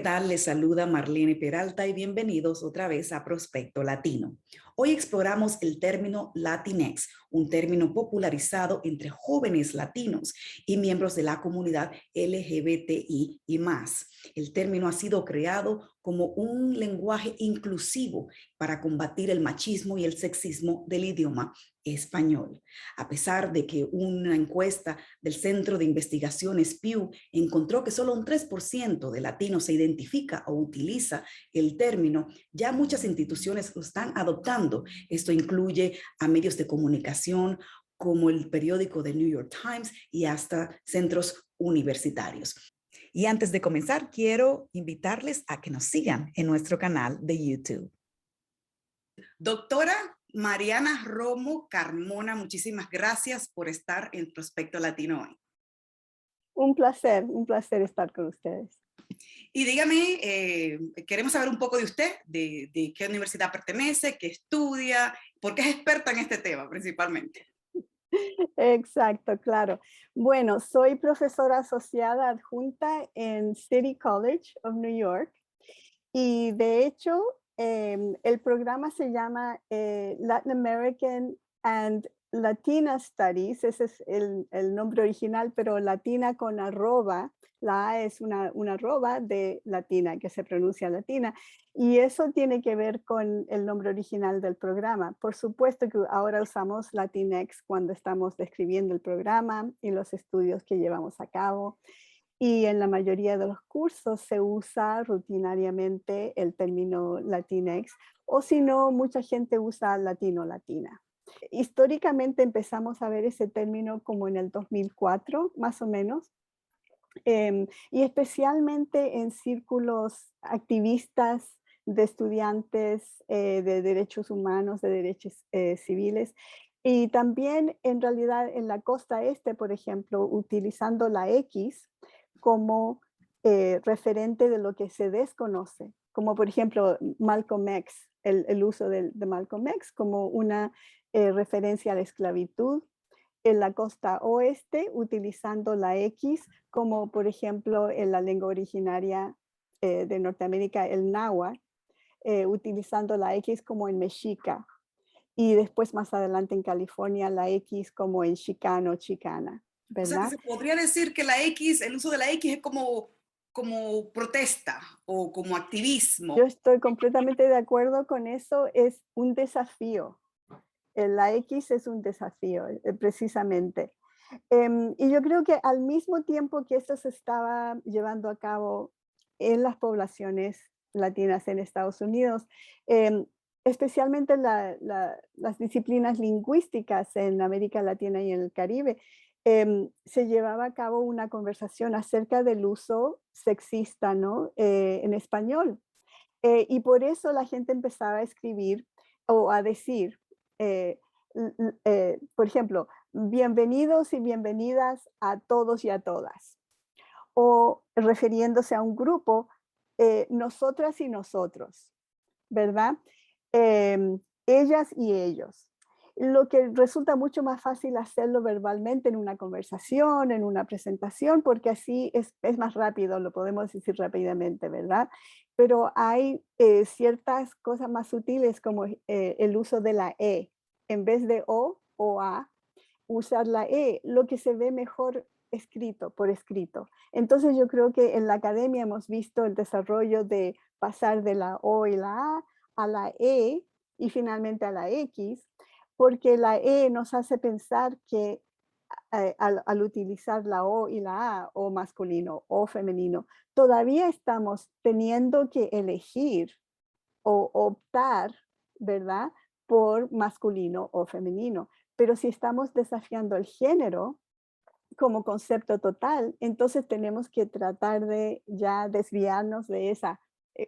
tal? Les saluda Marlene Peralta y bienvenidos otra vez a Prospecto Latino. Hoy exploramos el término Latinx, un término popularizado entre jóvenes latinos y miembros de la comunidad LGBTI y más. El término ha sido creado como un lenguaje inclusivo para combatir el machismo y el sexismo del idioma español. A pesar de que una encuesta del Centro de Investigaciones Pew encontró que solo un 3% de latinos se identifica o utiliza el término, ya muchas instituciones lo están adoptando. Esto incluye a medios de comunicación como el periódico The New York Times y hasta centros universitarios. Y antes de comenzar, quiero invitarles a que nos sigan en nuestro canal de YouTube. Doctora Mariana Romo Carmona, muchísimas gracias por estar en Prospecto Latino hoy. Un placer estar con ustedes. Y dígame, queremos saber un poco de usted, de qué universidad pertenece, qué estudia, porque es experta en este tema principalmente. Exacto, claro. Bueno, soy profesora asociada adjunta en City College of New York y de hecho el programa se llama Latin American and Latina Studies, ese es el nombre original, pero latina con arroba. La A es una arroba de latina, que se pronuncia latina. Y eso tiene que ver con el nombre original del programa. Por supuesto que ahora usamos Latinx cuando estamos describiendo el programa y los estudios que llevamos a cabo. Y en la mayoría de los cursos se usa rutinariamente el término Latinx, o si no, mucha gente usa latino-latina. Históricamente empezamos a ver ese término como en el 2004, más o menos, y especialmente en círculos activistas de estudiantes de derechos humanos, de derechos civiles, y también en realidad en la costa este, por ejemplo, utilizando la X como referente de lo que se desconoce, como por ejemplo Malcolm X, el uso de Malcolm X como una referencia a la esclavitud en la costa oeste, utilizando la X como por ejemplo en la lengua originaria de Norteamérica, el náhuatl, utilizando la X como en mexica, y después más adelante en California la X como en chicano, chicana, O sea, que ¿verdad? se podría decir que la X, el uso de la X es como protesta o como Yo activismo. estoy completamente de acuerdo con eso, es un desafío. La X es un desafío, precisamente. Y yo creo que al mismo tiempo que esto se estaba llevando a cabo en las poblaciones latinas en Estados Unidos, em, especialmente las disciplinas lingüísticas en América Latina y en el Caribe, se llevaba a cabo una conversación acerca del uso sexista, ¿no? En español. Y por eso la gente empezaba a escribir o a decir, por ejemplo, bienvenidos y bienvenidas a todos y a todas. O refiriéndose a un grupo, nosotras y nosotros, ¿verdad? Ellas y ellos. Lo que resulta mucho más fácil hacerlo verbalmente en una conversación, en una presentación, porque así es más rápido, lo podemos decir rápidamente, ¿verdad? Pero hay ciertas cosas más sutiles como el uso de la E. En vez de o A, usar la E, lo que se ve mejor escrito, por escrito. Entonces yo creo que en la academia hemos visto el desarrollo de pasar de la O y la A la E y finalmente a la X, porque la E nos hace pensar que al utilizar la O y la A, o masculino o femenino, todavía estamos teniendo que elegir o optar, ¿verdad? Por masculino o femenino. Pero si estamos desafiando el género como concepto total, entonces tenemos que tratar de ya desviarnos de esa,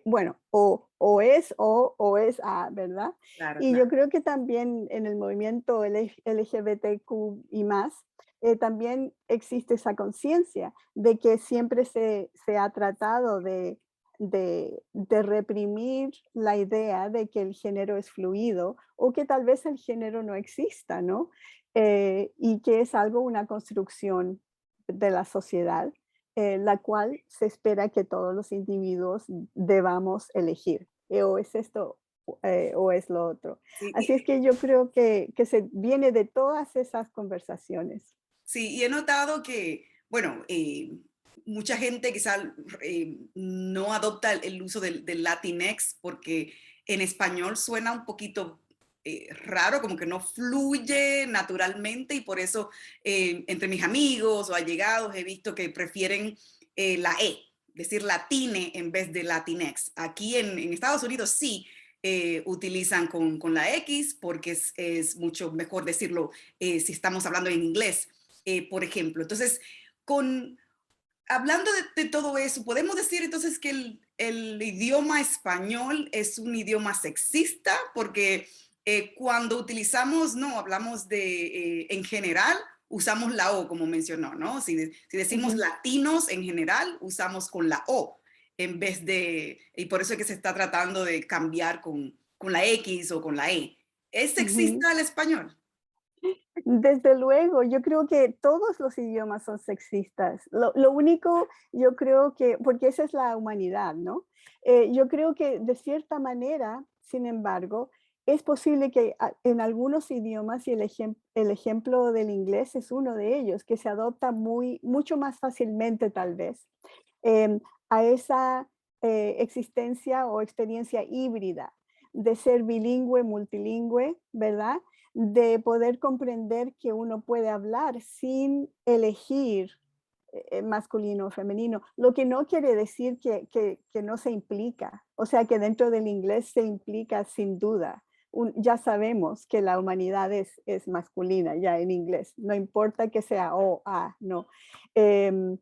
bueno, o es o es A, ¿verdad? Claro, Y yo claro. creo que también en el movimiento LGBTQ y más, también existe esa conciencia de que siempre se ha tratado de reprimir la idea de que el género es fluido o que tal vez el género no exista, ¿no? Y que es algo, una construcción de la sociedad, la cual se espera que todos los individuos debamos elegir. O es esto o es lo otro. Sí, Así es que yo creo que se viene de todas esas conversaciones. sí, y he notado que, bueno, mucha gente quizá no adopta el uso del Latinx porque en español suena un poquito raro, como que no fluye naturalmente y por eso entre mis amigos o allegados he visto que prefieren la E, decir latine en vez de Latinx. Aquí en Estados Unidos sí utilizan con la X porque es mucho mejor decirlo si estamos hablando en inglés por ejemplo. Entonces, con, hablando de todo eso, podemos decir entonces que el idioma español es un idioma sexista, porque cuando utilizamos, no, hablamos de, en general, usamos la O, como mencionó, ¿no? Si decimos Ujú, latinos en general, usamos con la O, en vez de, y por eso es que se está tratando de cambiar con la X o con la E. ¿Es ujú. sexista el español? Desde luego, yo creo que todos los idiomas son sexistas. Lo único, yo creo que, porque esa es la humanidad, ¿no? Yo creo que de cierta manera, sin embargo, es posible que en algunos idiomas, y el ejemplo del inglés es uno de ellos, que se adopta mucho más fácilmente tal vez a esa existencia o experiencia híbrida de ser bilingüe, multilingüe, ¿verdad? De poder comprender que uno puede hablar sin elegir masculino o femenino, lo que no quiere decir que no se implica, o sea que dentro del inglés se implica sin duda. Ya sabemos que la humanidad es masculina ya en inglés, no importa que sea o, a, no. Em,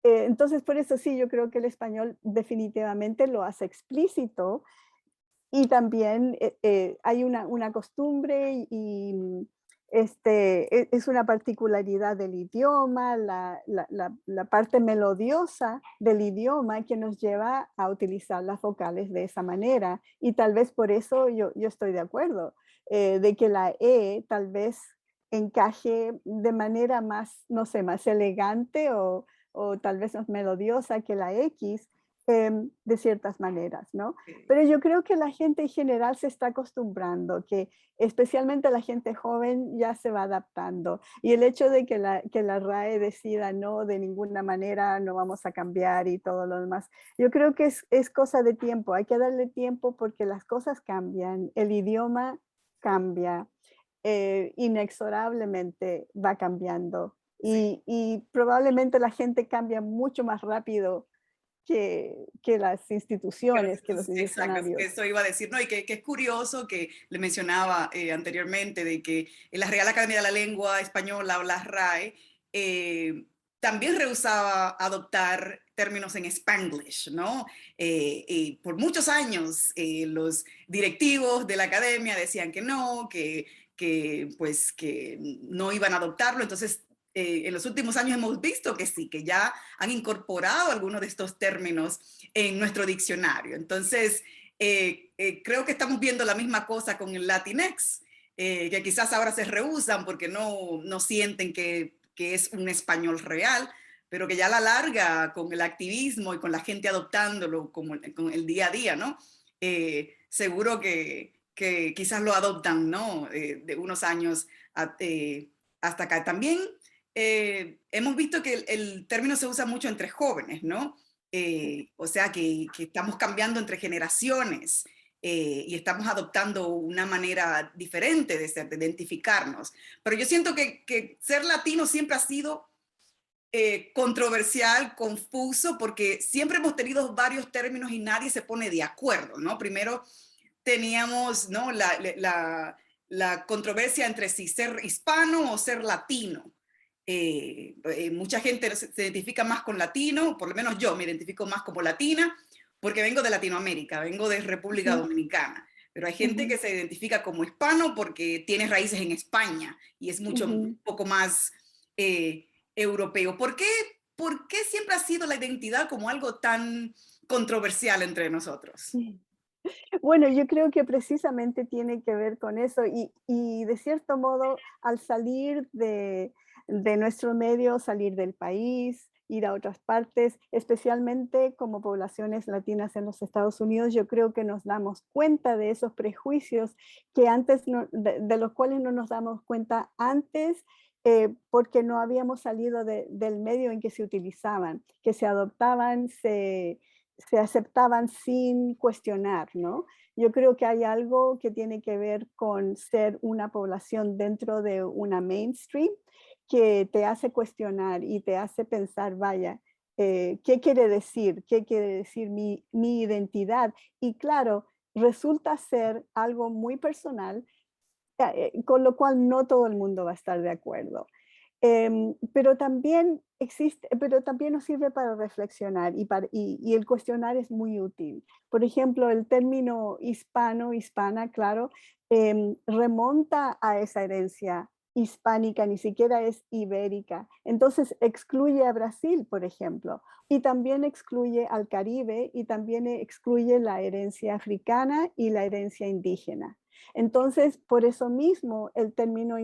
entonces, por eso sí, yo creo que el español definitivamente lo hace explícito y también, hay una costumbre es una particularidad del idioma, la parte melodiosa del idioma que nos lleva a utilizar las vocales de esa manera. Y tal vez por eso yo estoy de acuerdo, de que la E tal vez encaje de manera más, no sé, más elegante o tal vez más melodiosa que la X, de ciertas maneras, ¿no? Pero yo creo que la gente en general se está acostumbrando, que especialmente la gente joven ya se va adaptando. Y el hecho de que la RAE decida no, de ninguna manera no vamos a cambiar y todo lo demás, yo creo que es cosa de tiempo. Hay que darle tiempo porque las cosas cambian, el idioma cambia, inexorablemente va cambiando. Sí. Y probablemente la gente cambia mucho más rápido que las instituciones, que los Exacto, diccionarios. eso iba a decir, ¿no? Y que es curioso que le mencionaba anteriormente de que en la Real Academia de la Lengua Española o la RAE también rehusaba adoptar términos en Spanglish, ¿no? Por muchos años los directivos de la academia decían que no, pues que no iban a adoptarlo, entonces en los últimos años hemos visto que sí, que ya han incorporado algunos de estos términos en nuestro diccionario. Entonces, creo que estamos viendo la misma cosa con el Latinx, que quizás ahora se rehusan porque no sienten que es un español real, pero que ya a la larga, con el activismo y con la gente adoptándolo como con el día a día, ¿no? Seguro que quizás lo adoptan, ¿no? De unos años hasta acá. También hemos visto que el término se usa mucho entre jóvenes, ¿no? O sea que estamos cambiando entre generaciones y estamos adoptando una manera diferente de ser, de identificarnos. Pero yo siento que ser latino siempre ha sido controversial, confuso, porque siempre hemos tenido varios términos y nadie se pone de acuerdo, ¿no? Primero teníamos, ¿no? La controversia entre si ser hispano o ser latino. Mucha gente se identifica más con latino, por lo menos yo me identifico más como latina, porque vengo de Latinoamérica, vengo de República Ujú, Dominicana, pero hay gente ujú, que se identifica como hispano porque tiene raíces en España y es mucho, un ujú. poco más europeo. ¿Por qué siempre ha sido la identidad como algo tan controversial entre nosotros? Bueno, yo creo que precisamente tiene que ver con eso y de cierto modo al salir de nuestro medio, salir del país, ir a otras partes, especialmente como poblaciones latinas en los Estados Unidos. Yo creo que nos damos cuenta de esos prejuicios que antes de los cuales no nos damos cuenta antes, porque no habíamos salido del medio en que se utilizaban, que se adoptaban, se aceptaban sin cuestionar, ¿no? Yo creo que hay algo que tiene que ver con ser una población dentro de una mainstream que te hace cuestionar y te hace pensar, vaya, ¿qué quiere decir? ¿Qué quiere decir mi identidad? Y claro, resulta ser algo muy personal, con lo cual no todo el mundo va a estar de acuerdo. Pero también nos sirve para reflexionar y el cuestionar es muy útil. Por ejemplo, el término hispano, hispana, claro, remonta a esa herencia hispánica, ni siquiera es ibérica. Entonces excluye a Brasil, por ejemplo, y también excluye al Caribe y también excluye la herencia africana y la herencia indígena. Entonces, por eso mismo, el término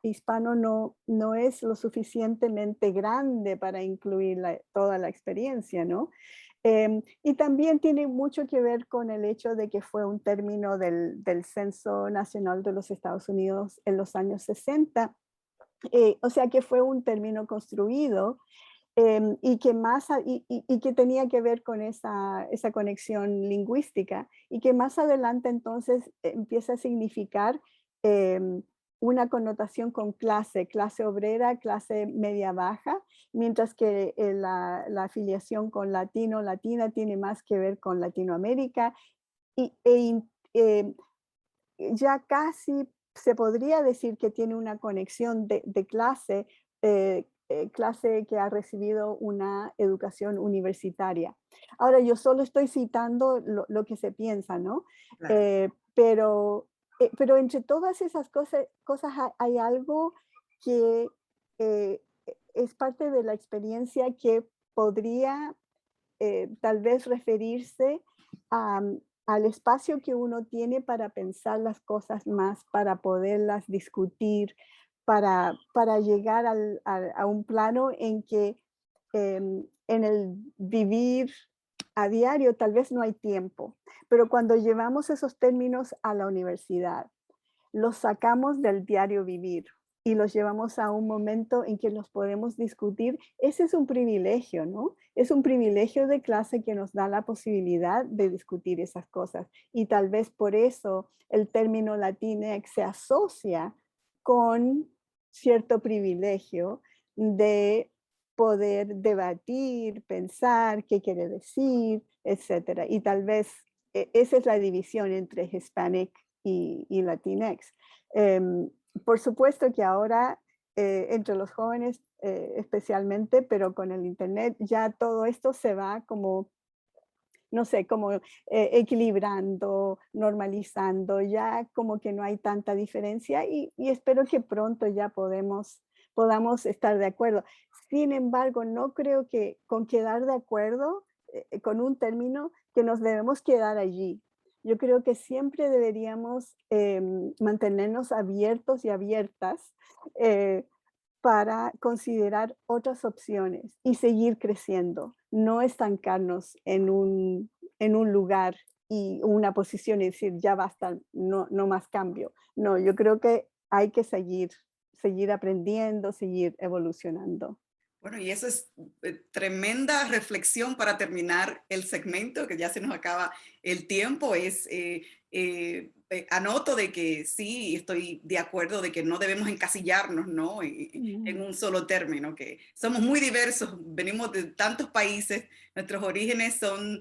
hispano no es lo suficientemente grande para incluir toda la experiencia, ¿no? Y también tiene mucho que ver con el hecho de que fue un término del Censo Nacional de los Estados Unidos en los años 60, o sea que fue un término construido y que tenía que ver con esa conexión lingüística y que más adelante entonces empieza a significar em, una connotación con clase obrera, clase media baja, mientras que la afiliación con latino, latina tiene más que ver con Latinoamérica y, ya casi se podría decir que tiene una conexión de clase, clase que ha recibido una educación universitaria. Ahora, yo solo estoy citando lo que se piensa, ¿no? Claro. Eh, pero, pero entre todas esas cosas hay algo que es parte de la experiencia que podría tal vez referirse a, al espacio que uno tiene para pensar las cosas más, para poderlas discutir, para llegar a un plano en que en el vivir a diario tal vez no hay tiempo, pero cuando llevamos esos términos a la universidad, los sacamos del diario vivir y los llevamos a un momento en que los podemos discutir. Ese es un privilegio, ¿no? Es un privilegio de clase que nos da la posibilidad de discutir esas cosas. Y tal vez por eso el término Latinx se asocia con cierto privilegio de poder debatir, pensar qué quiere decir, etcétera. Y tal vez esa es la división entre Hispanic y Latinx. Em, por supuesto que ahora entre los jóvenes especialmente, pero con el Internet ya todo esto se va como, no sé, como equilibrando, normalizando, ya como que no hay tanta diferencia y espero que pronto ya podamos estar de acuerdo. Sin embargo, no creo que con quedar de acuerdo con un término que nos debemos quedar allí. Yo creo que siempre deberíamos mantenernos abiertos y abiertas eh, para considerar otras opciones y seguir creciendo, no estancarnos en un lugar y una posición y decir, ya basta, no más cambio. No, yo creo que hay que seguir aprendiendo, seguir evolucionando. Bueno, y eso es tremenda reflexión para terminar el segmento, que ya se nos acaba el tiempo. Anoto de que sí, estoy de acuerdo de que no debemos encasillarnos, ¿no? En Mm. un solo término, que somos muy diversos, venimos de tantos países, nuestros orígenes son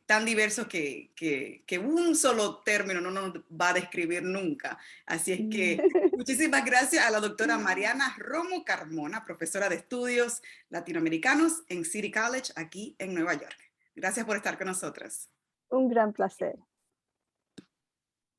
tan diversos que un solo término no nos va a describir nunca. Así es que muchísimas gracias a la doctora Mariana Romo Carmona, profesora de estudios latinoamericanos en City College, aquí en Nueva York. Gracias por estar con nosotros. Un gran placer.